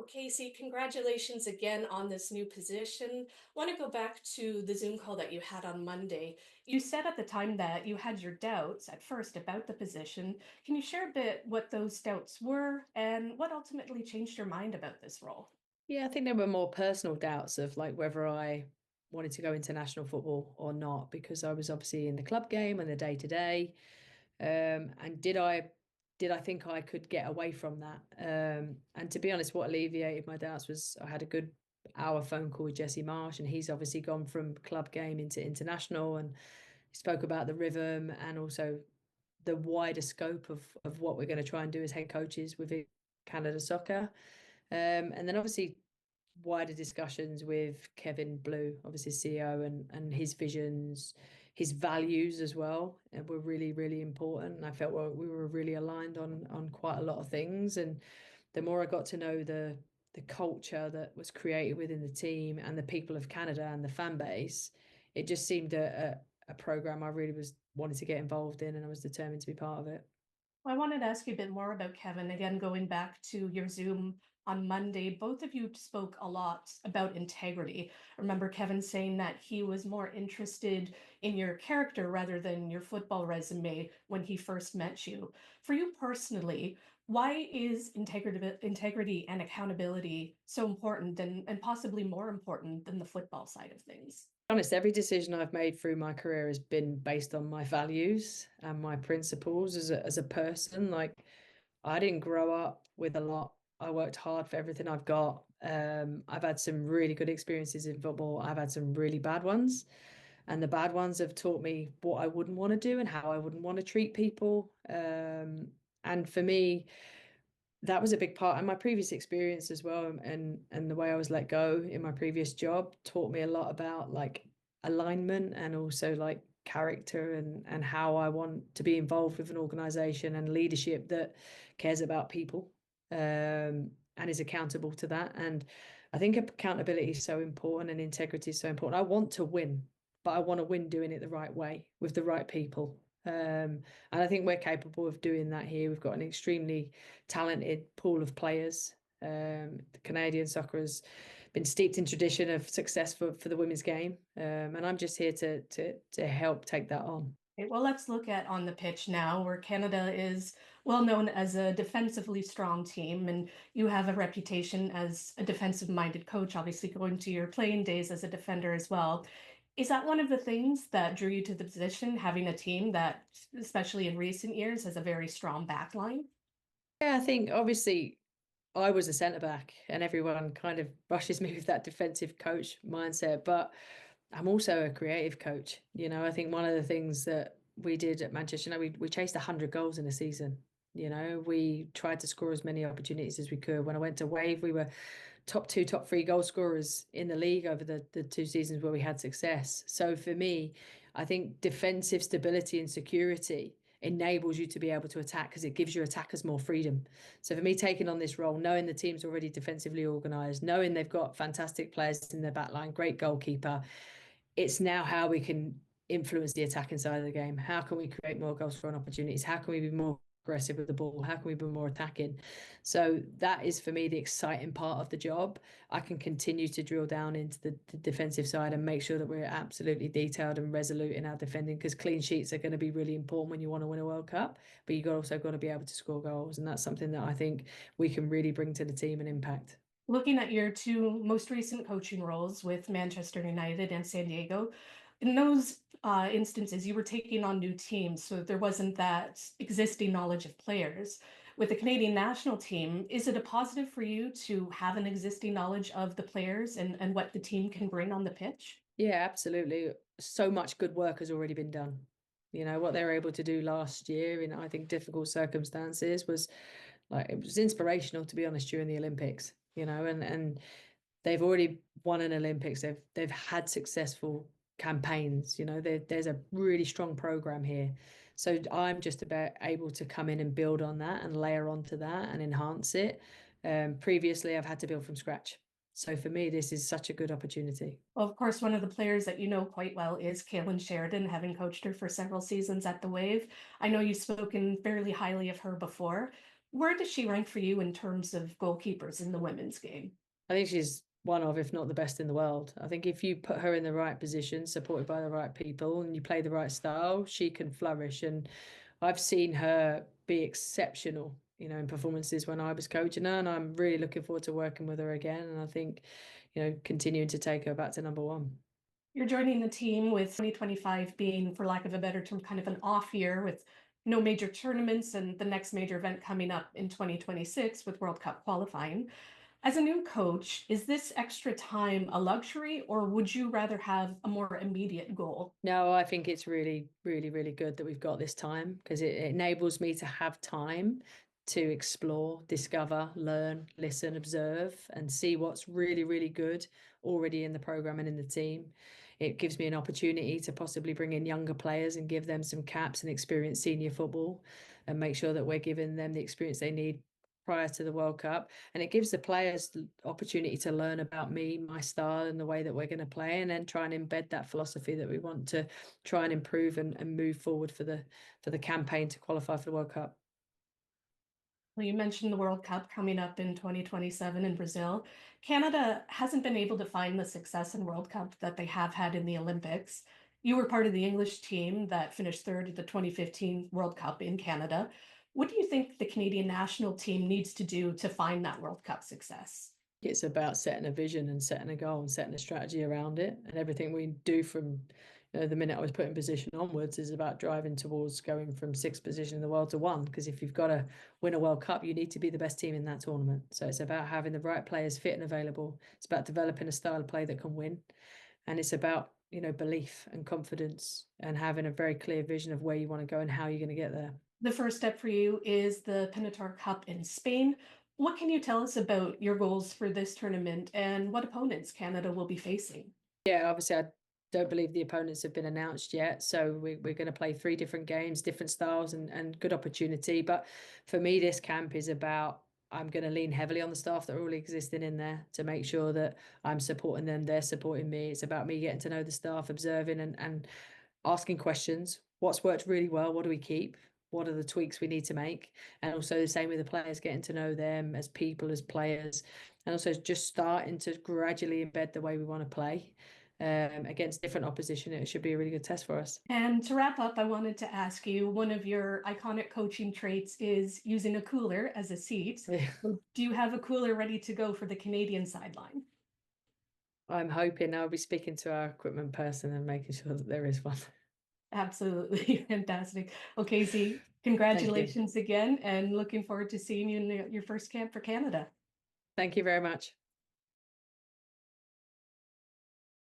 Casey, congratulations again on this new position. Want to go back to the Zoom call that you had on Monday. You said at the time that you had your doubts at first about the position. Can you share a bit what those doubts were and what ultimately changed your mind about this role? Yeah, I think there were more personal doubts of like whether I wanted to go into national football or not, because I was obviously in the club game and the day to day. And did I think I could get away from that? And to be honest, what alleviated my doubts was I had a good hour phone call with Jesse Marsh, and he's obviously gone from club game into international, and he spoke about the rhythm and also the wider scope of what we're going to try and do as head coaches within Canada Soccer. And then obviously wider discussions with Kevin Blue, obviously CEO, and his visions, his values as well, and were really, really important. And I felt we were really aligned on quite a lot of things. And the more I got to know the culture that was created within the team and the people of Canada and the fan base, it just seemed a program I really was wanted to get involved in, and I was determined to be part of it. I wanted to ask you a bit more about Kevin. Again, going back to your Zoom on Monday, both of you spoke a lot about integrity. I remember Kevin saying that he was more interested in your character rather than your football resume when he first met you. For you personally, why is integrity and accountability so important and possibly more important than the football side of things? Honest, every decision I've made through my career has been based on my values and my principles as a person. Like, I didn't grow up with a lot. I worked hard for everything I've got. I've had some really good experiences in football. I've had some really bad ones. And the bad ones have taught me what I wouldn't want to do and how I wouldn't want to treat people. And for me, that was a big part. And my previous experience as well, and the way I was let go in my previous job taught me a lot about like alignment and also like character and how I want to be involved with an organization and leadership that cares about people, and is accountable to that. And I think accountability is so important and integrity is so important. I want to win, but I want to win doing it the right way with the right people. And I think we're capable of doing that here. We've got an extremely talented pool of players. The Canadian soccer has been steeped in tradition of success for the women's game, and I'm just here to help take that on. Okay, well, let's look at on the pitch now, where Canada is well known as a defensively strong team, and you have a reputation as a defensive-minded coach, obviously going to your playing days as a defender as well. Is that one of the things that drew you to the position, having a team that, especially in recent years, has a very strong backline? Yeah, I think obviously I was a centre back, and everyone kind of rushes me with that defensive coach mindset, but I'm also a creative coach. I think one of the things that we did at Manchester, we chased 100 goals in a season. We tried to score as many opportunities as we could. When I went to Wave, we were top two, top three goal scorers in the league over the two seasons where we had success. So for me, I think defensive stability and security enables you to be able to attack because it gives your attackers more freedom. So for me, taking on this role, knowing the team's already defensively organised, knowing they've got fantastic players in their back line, great goalkeeper, it's now how we can influence the attacking side of the game. How can we create more goals for opportunities? How can we be more aggressive with the ball? How can we be more attacking? So that is for me the exciting part of the job. I can continue to drill down into the defensive side and make sure that we're absolutely detailed and resolute in our defending, because clean sheets are going to be really important when you want to win a World Cup, but you've also got to be able to score goals, and that's something that I think we can really bring to the team and impact. Looking at your two most recent coaching roles with Manchester United and San Diego, in those instances, you were taking on new teams, so there wasn't that existing knowledge of players. With the Canadian national team, is it a positive for you to have an existing knowledge of the players and what the team can bring on the pitch? Yeah, absolutely. So much good work has already been done. What they were able to do last year in, I think, difficult circumstances was like, it was inspirational, to be honest, during the Olympics, and they've already won an Olympics. They've had successful campaigns. There's a really strong program here. So I'm just about able to come in and build on that and layer onto that and enhance it. Previously, I've had to build from scratch. So for me, this is such a good opportunity. Well, of course, one of the players that you know quite well is Kaylin Sheridan, having coached her for several seasons at the Wave. I know you've spoken fairly highly of her before. Where does she rank for you in terms of goalkeepers in the women's game? I think she's one of, if not the best in the world. I think if you put her in the right position, supported by the right people, and you play the right style, she can flourish. And I've seen her be exceptional, in performances when I was coaching her, and I'm really looking forward to working with her again. And I think, continuing to take her back to number one. You're joining the team with 2025 being, for lack of a better term, kind of an off year with no major tournaments and the next major event coming up in 2026 with World Cup qualifying. As a new coach, is this extra time a luxury or would you rather have a more immediate goal? No, I think it's really, really, really good that we've got this time because it enables me to have time to explore, discover, learn, listen, observe, and see what's really, really good already in the program and in the team. It gives me an opportunity to possibly bring in younger players and give them some caps and experience senior football and make sure that we're giving them the experience they need prior to the World Cup. And it gives the players the opportunity to learn about me, my style, and the way that we're going to play, and then try and embed that philosophy that we want to try and improve and move forward for the campaign to qualify for the World Cup. Well, you mentioned the World Cup coming up in 2027 in Brazil. Canada hasn't been able to find the success in World Cup that they have had in the Olympics. You were part of the English team that finished third at the 2015 World Cup in Canada. What do you think the Canadian national team needs to do to find that World Cup success? It's about setting a vision and setting a goal and setting a strategy around it. And everything we do from the minute I was put in position onwards is about driving towards going from sixth position in the world to one. Because if you've got to win a World Cup, you need to be the best team in that tournament. So it's about having the right players fit and available. It's about developing a style of play that can win. And it's about, belief and confidence and having a very clear vision of where you want to go and how you're going to get there. The first step for you is the Pinatar Cup in Spain. What can you tell us about your goals for this tournament and what opponents Canada will be facing? Yeah, obviously, I don't believe the opponents have been announced yet. So we're going to play 3 different games, different styles, and good opportunity. But for me, this camp is about I'm going to lean heavily on the staff that are already existing in there to make sure that I'm supporting them, they're supporting me. It's about me getting to know the staff, observing and asking questions. What's worked really well? What do we keep? What are the tweaks we need to make? And also the same with the players, getting to know them as people, as players, and also just starting to gradually embed the way we want to play against different opposition. It should be a really good test for us. And to wrap up, I wanted to ask you, one of your iconic coaching traits is using a cooler as a seat. Yeah. Do you have a cooler ready to go for the Canadian sideline? I'm hoping I'll be speaking to our equipment person and making sure that there is one. Absolutely fantastic. Well, Casey, Thank you. congratulations again, and looking forward to seeing you in your first camp for Canada. Thank you very much.